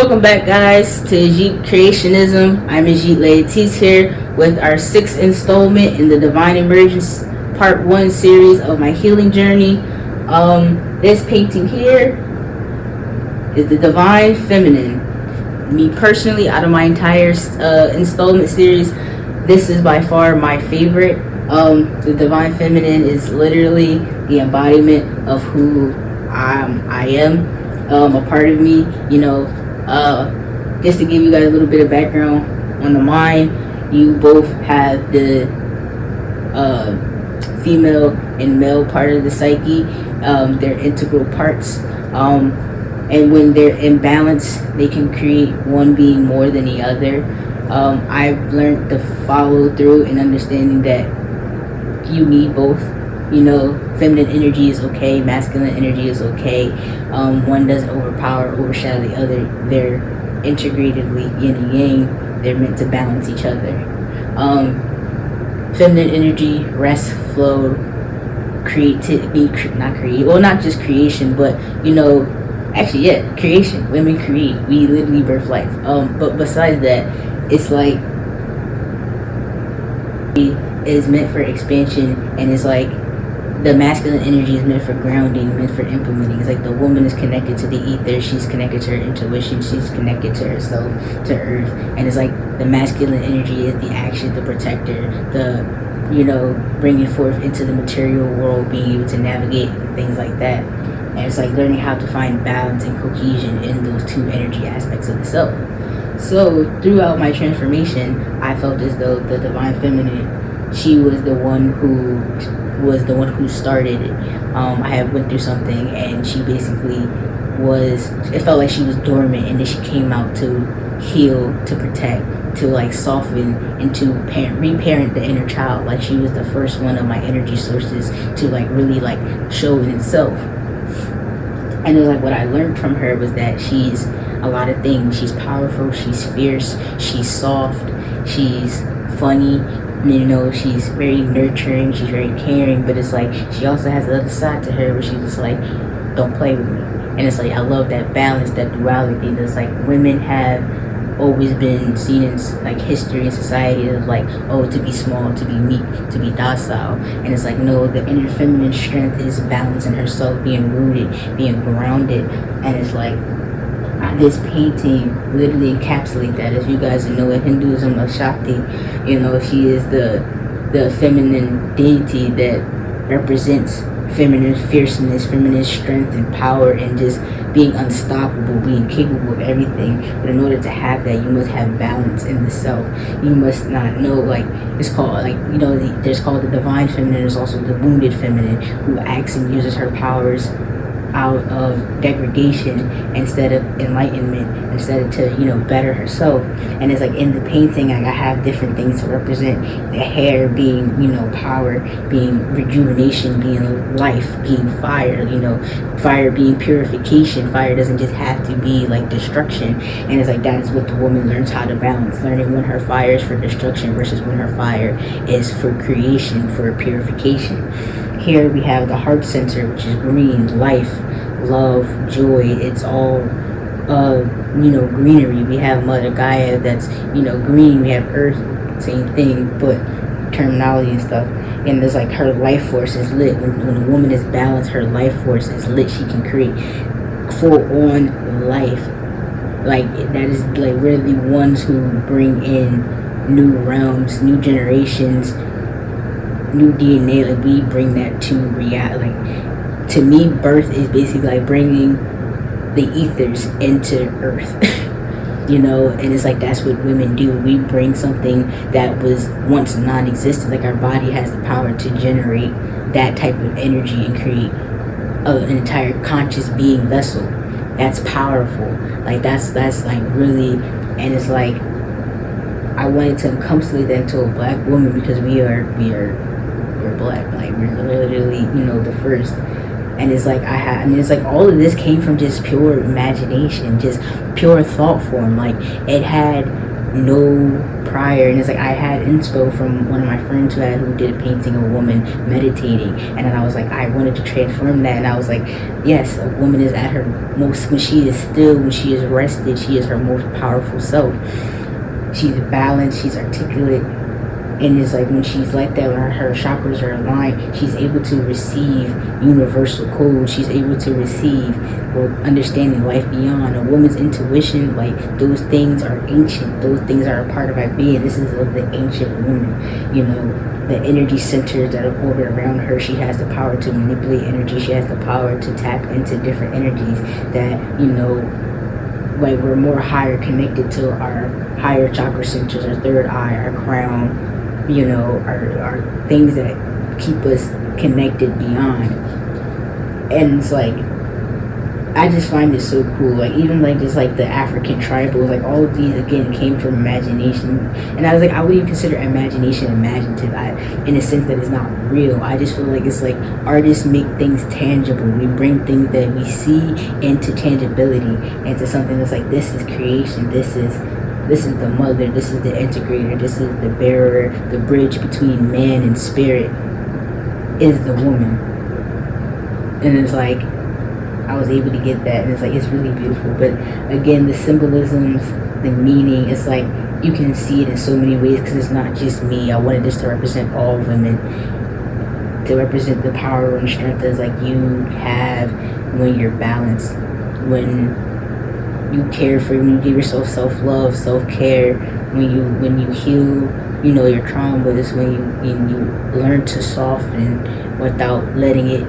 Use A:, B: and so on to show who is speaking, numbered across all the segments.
A: Welcome back, guys, to Ajit Creationism. I'm Ajit Laetis here with our sixth installment in the Divine Emergence Part 1 series of my healing journey. This painting here is the Divine Feminine. Me personally, out of my entire installment series, this is by far my favorite. The Divine Feminine is literally the embodiment of who I am, a part of me, just to give you guys a little bit of background on the mind. You both have the female and male part of the psyche. They're integral parts, and when they're in balance, they can create one being more than the other. I've learned to follow through in understanding that you need both. Feminine energy is okay, masculine energy is okay. One doesn't overshadow the other. They're integratedly yin and yang. They're meant to balance each other. Feminine energy, rest, flow, creativity, not just creation, but creation. Women create. We literally birth life. But besides that, it's like it is meant for expansion, and it's like the masculine energy is meant for grounding, meant for implementing. It's like the woman is connected to the ether, she's connected to her intuition, she's connected to herself, to earth. And it's like the masculine energy is the action, the protector, the bringing forth into the material world, being able to navigate things like that. And it's like learning how to find balance and cohesion in those two energy aspects of the self. So throughout my transformation, I felt as though the Divine Feminine, she was the one who started it. I had went through something, and she basically it felt like she was dormant, and then she came out to heal, to protect, to like soften, and to reparent the inner child. Like she was the first one of my energy sources to like really like show in itself. And it was like what I learned from her was that she's a lot of things. She's powerful, she's fierce, she's soft, she's funny. She's very nurturing, she's very caring, but it's like she also has the other side to her where she's just like, don't play with me. And it's like I love that balance, that duality. That's like women have always been seen in like history and society as like, to be small, to be meek, to be docile. And it's like, no, the inner feminine strength is balancing herself, being rooted, being grounded. And it's like this painting literally encapsulates that. If you guys know in Hinduism of Shakti, she is the feminine deity that represents feminine fierceness, feminine strength and power, and just being unstoppable, being capable of everything. But in order to have that, you must have balance in the self. You must not know, it's called there's called the Divine Feminine. There's also the wounded feminine, who acts and uses her powers out of degradation instead of enlightenment, instead of to better herself. And it's like in the painting, I have different things to represent. The hair being power, being rejuvenation, being life, being fire, fire being purification. Fire doesn't just have to be like destruction. And it's like that is what the woman learns how to balance, learning when her fire is for destruction versus when her fire is for creation, for purification. Here we have the heart center, which is green, life, love, joy. It's all greenery. We have Mother Gaia, that's green. We have earth, same thing, but terminology and stuff. And there's like her life force is lit. When a woman is balanced, her life force is lit. She can create full on life. Like that is like we're the ones who bring in new realms, new generations, new DNA. Like we bring that to reality. Like to me, birth is basically like bringing the ethers into earth. And it's like that's what women do. We bring something that was once non-existent. Like our body has the power to generate that type of energy and create an entire conscious being vessel. That's powerful. Like that's like really. And it's like I wanted to encapsulate that into a black woman, because we're black. Like we're literally the first. And it's like it's like all of this came from just pure imagination, just pure thought form. Like it had no prior. And it's like I had inspo from one of my friends who did a painting of a woman meditating, and then I was like, I wanted to transform that, and I was like, yes, a woman is at her most, when she is still, when she is rested, she is her most powerful self. She's balanced, she's articulate, and it's like when she's like that, when her chakras are aligned, she's able to receive universal code. She's able to receive or understanding life beyond. A woman's intuition, like those things are ancient. Those things are a part of our being. This is of the ancient woman. You know, the energy centers that orbit around her. She has the power to manipulate energy. She has the power to tap into different energies that, you know, like we're more higher connected to our higher chakra centers, our third eye, our crown, you know, are things that keep us connected beyond. And it's like, I just find it so cool. Like, even like just like the African tribals, like all of these again came from imagination. And I was like, I wouldn't even consider imagination imaginative, in a sense that it's not real. I just feel like it's like artists make things tangible. We bring things that we see into tangibility, into something that's like, this is creation, this is the mother, this is the integrator, this is the bearer, the bridge between man and spirit is the woman. And it's like, I was able to get that, and it's like, it's really beautiful. But again, the symbolisms, the meaning, it's like you can see it in so many ways, because it's not just me. I wanted this to represent all women, to represent the power and strength that's like you have when you're balanced, when you care for, when you give yourself self-love, self-care, when you heal, you know, your traumas, when you learn to soften without letting it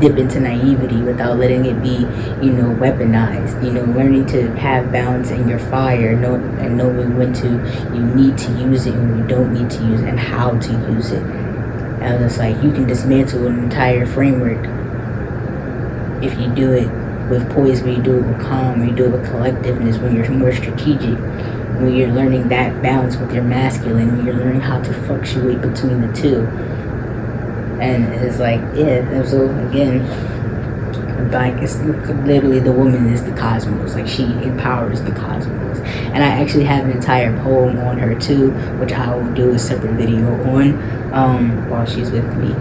A: dip into naivety, without letting it be, you know, weaponized, you know, learning to have balance in your fire, and knowing when you need to use it and when you don't need to use it, and how to use it. And it's like, you can dismantle an entire framework if you do it with poise, when you do it with calm, when you do it with collectiveness, when you're more strategic, when you're learning that balance with your masculine, when you're learning how to fluctuate between the two. And it's like, yeah, and so again, like, it's literally, the woman is the cosmos. Like, she empowers the cosmos. And I actually have an entire poem on her too, which I will do a separate video on while she's with me.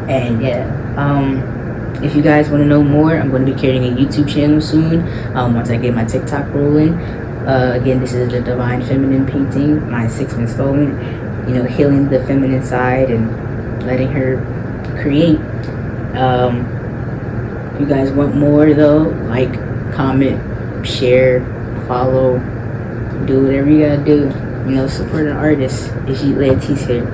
A: And yeah, if you guys want to know more, I'm going to be creating a YouTube channel soon, once I get my TikTok rolling. Again, this is the Divine Feminine painting, my 6th installment, you know, healing the feminine side and letting her create. If you guys want more though, like, comment, share, follow, do whatever you gotta do, you know, support an artist. It's Lantis here.